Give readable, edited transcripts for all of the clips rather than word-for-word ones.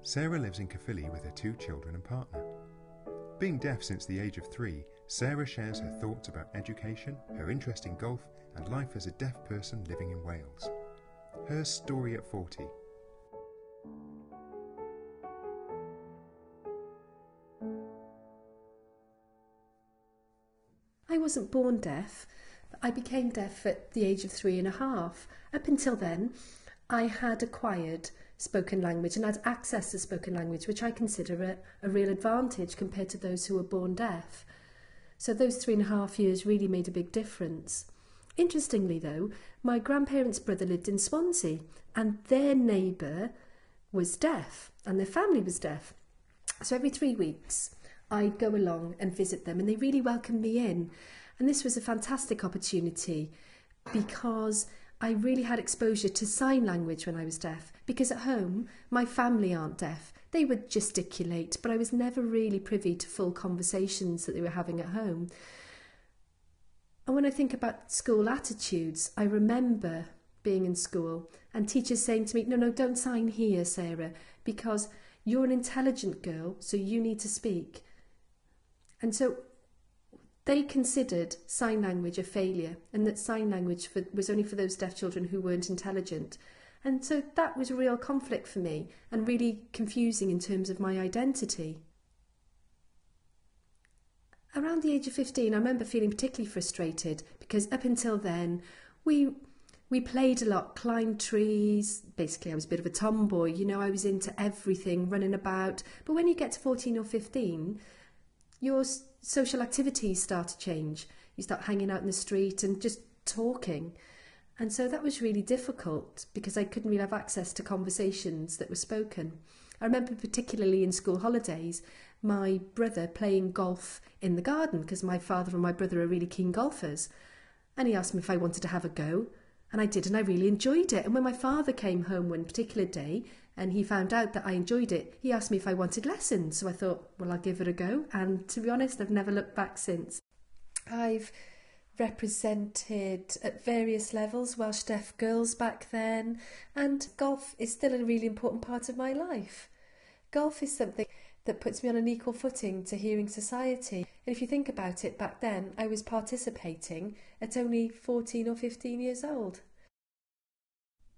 Sarah lives in Caerphilly with her 2 children and partner. Being deaf since the age of 3, Sarah shares her thoughts about education, her interest in golf, and life as a deaf person living in Wales. Her story at 40. I wasn't born deaf. I became deaf at the age of 3.5. Up until then, I had acquired spoken language and had access to spoken language, which I consider a real advantage compared to those who were born deaf. So those 3.5 years really made a big difference. Interestingly though, my grandparents' brother lived in Swansea and their neighbour was deaf and their family was deaf. So every 3 weeks I'd go along and visit them and they really welcomed me in. And this was a fantastic opportunity because I really had exposure to sign language when I was deaf, because at home my family aren't deaf. They would gesticulate, but I was never really privy to full conversations that they were having at home. And when I think about school attitudes, I remember being in school and teachers saying to me, no, don't sign here, Sarah, because you're an intelligent girl, so you need to speak. And so they considered sign language a failure and that sign language was only for those deaf children who weren't intelligent. And so that was a real conflict for me and really confusing in terms of my identity. Around the age of 15, I remember feeling particularly frustrated because up until then, we played a lot, climbed trees. Basically, I was a bit of a tomboy. I was into everything, running about. But when you get to 14 or 15, your social activities start to change. You start hanging out in the street and just talking. And so that was really difficult because I couldn't really have access to conversations that were spoken. I remember particularly in school holidays, my brother playing golf in the garden because my father and my brother are really keen golfers. And he asked me if I wanted to have a go. And I did, and I really enjoyed it. And when my father came home one particular day and he found out that I enjoyed it, he asked me if I wanted lessons. So I thought, well, I'll give it a go. And to be honest, I've never looked back since. I've represented at various levels Welsh deaf girls back then, and golf is still a really important part of my life. Golf is something that puts me on an equal footing to hearing society. And if you think about it, back then I was participating at only 14 or 15 years old.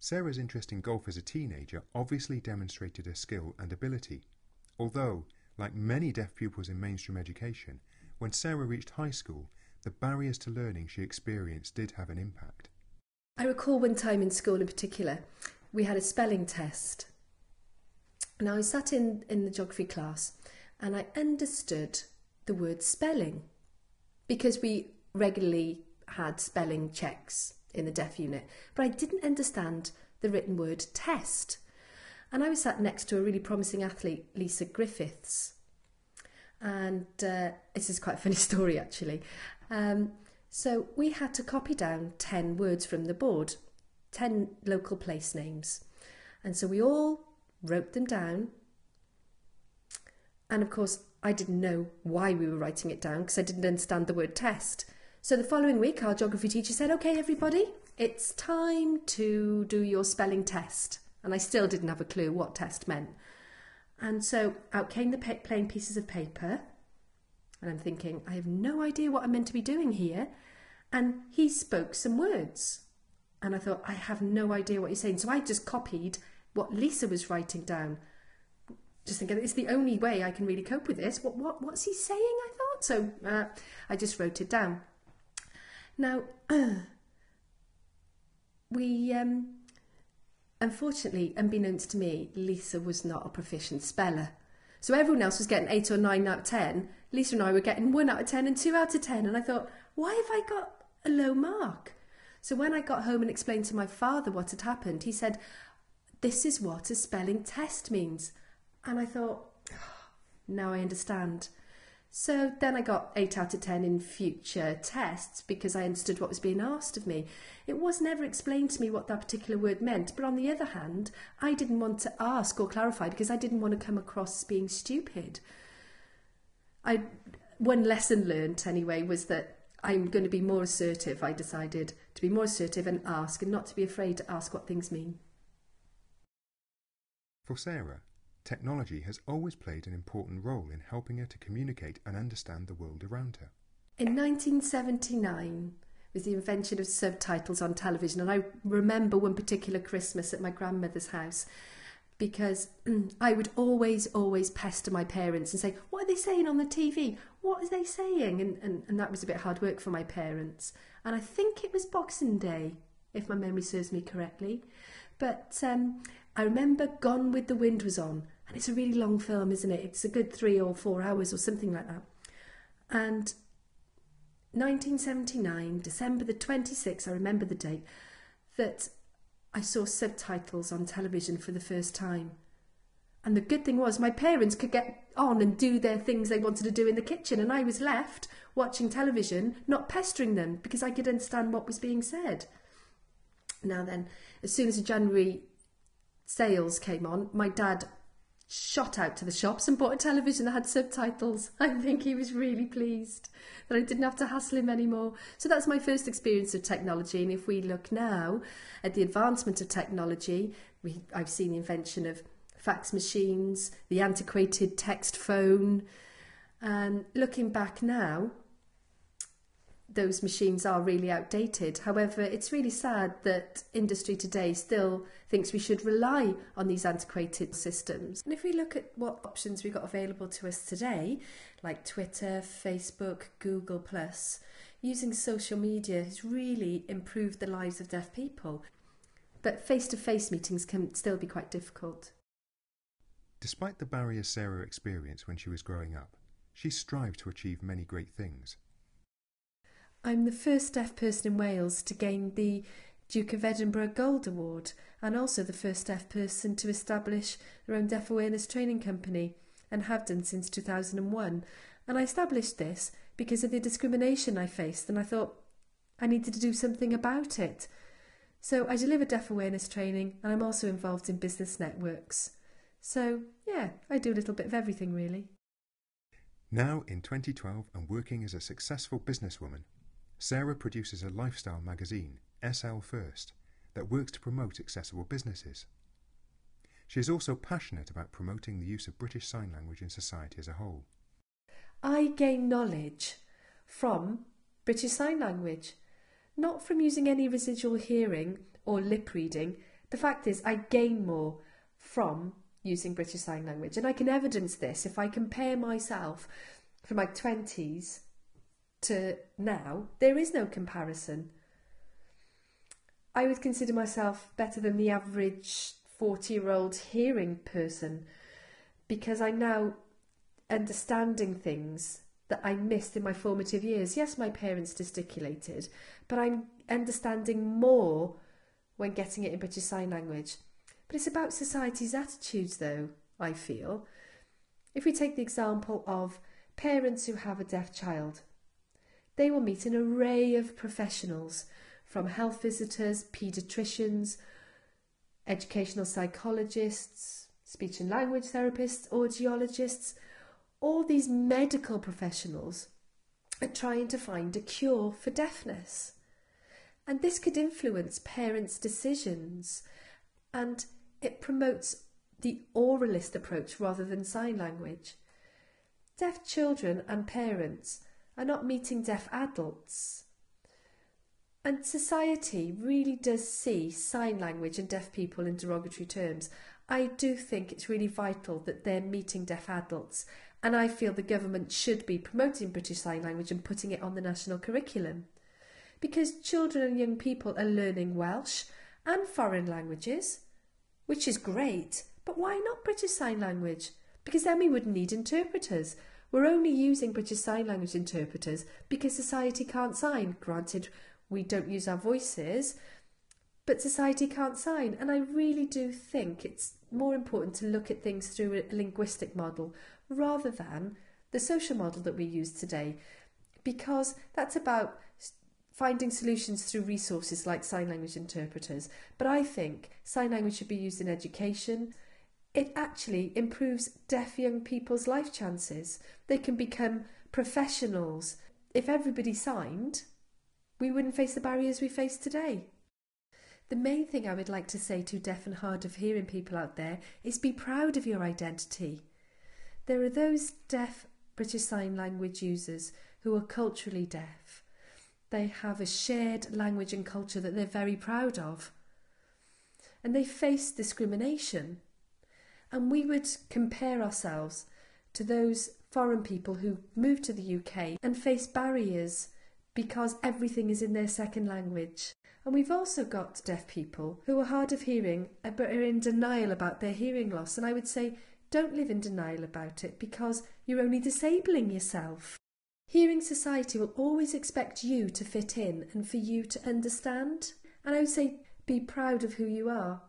Sarah's interest in golf as a teenager obviously demonstrated her skill and ability, although, like many deaf pupils in mainstream education, when Sarah reached high school, the barriers to learning she experienced did have an impact. I recall one time in school in particular, we had a spelling test. Now I sat in the geography class and I understood the word spelling because we regularly had spelling checks in the deaf unit, but I didn't understand the written word test. And I was sat next to a really promising athlete, Lisa Griffiths. And this is quite a funny story actually. So we had to copy down 10 words from the board, 10 local place names. And so we all wrote them down. And of course, I didn't know why we were writing it down because I didn't understand the word test. So the following week, our geography teacher said, okay, everybody, it's time to do your spelling test. And I still didn't have a clue what test meant. And so out came the plain pieces of paper. And I'm thinking, I have no idea what I'm meant to be doing here. And he spoke some words. And I thought, I have no idea what he's saying. So I just copied what Lisa was writing down. Just thinking, it's the only way I can really cope with this. What's he saying, I thought? So I just wrote it down. Now, unfortunately, unbeknownst to me, Lisa was not a proficient speller. So everyone else was getting 8 or 9 out of 10. Lisa and I were getting 1 out of 10 and 2 out of 10. And I thought, why have I got a low mark? So when I got home and explained to my father what had happened, he said, this is what a spelling test means. And I thought, oh, now I understand. So then I got 8 out of 10 in future tests because I understood what was being asked of me. It was never explained to me what that particular word meant. But on the other hand, I didn't want to ask or clarify because I didn't want to come across as being stupid. One lesson learnt anyway was that I'm going to be more assertive. I decided to be more assertive and ask and not to be afraid to ask what things mean. For Sarah, technology has always played an important role in helping her to communicate and understand the world around her. In 1979 was the invention of subtitles on television, and I remember one particular Christmas at my grandmother's house, because I would always pester my parents and say, what are they saying on the TV? What are they saying? And that was a bit hard work for my parents. And I think it was Boxing Day, if my memory serves me correctly. But I remember Gone with the Wind was on, and it's a really long film, isn't it? It's a good 3 or 4 hours or something like that. And 1979, December the 26th, I remember the date, that I saw subtitles on television for the first time. And the good thing was my parents could get on and do their things they wanted to do in the kitchen, and I was left watching television, not pestering them, because I could understand what was being said. Now then, as soon as the January sales came on, my dad shot out to the shops and bought a television that had subtitles. I think he was really pleased that I didn't have to hassle him anymore. So that's my first experience of technology. And if we look now at the advancement of technology, I've seen the invention of fax machines, the antiquated text phone. And looking back now, those machines are really outdated. However, it's really sad that industry today still thinks we should rely on these antiquated systems. And if we look at what options we've got available to us today, like Twitter, Facebook, Google+, using social media has really improved the lives of deaf people. But face-to-face meetings can still be quite difficult. Despite the barriers Sarah experienced when she was growing up, she strived to achieve many great things. I'm the first deaf person in Wales to gain the Duke of Edinburgh Gold Award, and also the first deaf person to establish their own deaf awareness training company, and have done since 2001. And I established this because of the discrimination I faced, and I thought I needed to do something about it. So I deliver deaf awareness training, and I'm also involved in business networks. So yeah, I do a little bit of everything really. Now in 2012 and working as a successful businesswoman, Sarah produces a lifestyle magazine, SL First, that works to promote accessible businesses. She is also passionate about promoting the use of British Sign Language in society as a whole. I gain knowledge from British Sign Language, not from using any residual hearing or lip reading. The fact is, I gain more from using British Sign Language, and I can evidence this if I compare myself from my 20s to now. There is no comparison. I would consider myself better than the average 40-year-old hearing person, because I'm now understanding things that I missed in my formative years. Yes, my parents gesticulated, but I'm understanding more when getting it in British Sign Language. But it's about society's attitudes, though, I feel. If we take the example of parents who have a deaf child, they will meet an array of professionals, from health visitors, paediatricians, educational psychologists, speech and language therapists, audiologists. All these medical professionals are trying to find a cure for deafness. And this could influence parents' decisions, and it promotes the oralist approach rather than sign language. Deaf children and parents are not meeting deaf adults. And society really does see sign language and deaf people in derogatory terms. I do think it's really vital that they're meeting deaf adults, and I feel the government should be promoting British Sign Language and putting it on the national curriculum. Because children and young people are learning Welsh and foreign languages, which is great, but why not British Sign Language? Because then we wouldn't need interpreters. We're only using British Sign Language interpreters because society can't sign. Granted, we don't use our voices, but society can't sign. And I really do think it's more important to look at things through a linguistic model rather than the social model that we use today, because that's about finding solutions through resources like sign language interpreters. But I think sign language should be used in education. It actually improves deaf young people's life chances. They can become professionals. If everybody signed, we wouldn't face the barriers we face today. The main thing I would like to say to deaf and hard of hearing people out there is be proud of your identity. There are those deaf British Sign Language users who are culturally deaf. They have a shared language and culture that they're very proud of. And they face discrimination. And we would compare ourselves to those foreign people who move to the UK and face barriers because everything is in their second language. And we've also got deaf people who are hard of hearing but are in denial about their hearing loss. And I would say, don't live in denial about it because you're only disabling yourself. Hearing society will always expect you to fit in and for you to understand. And I would say, be proud of who you are.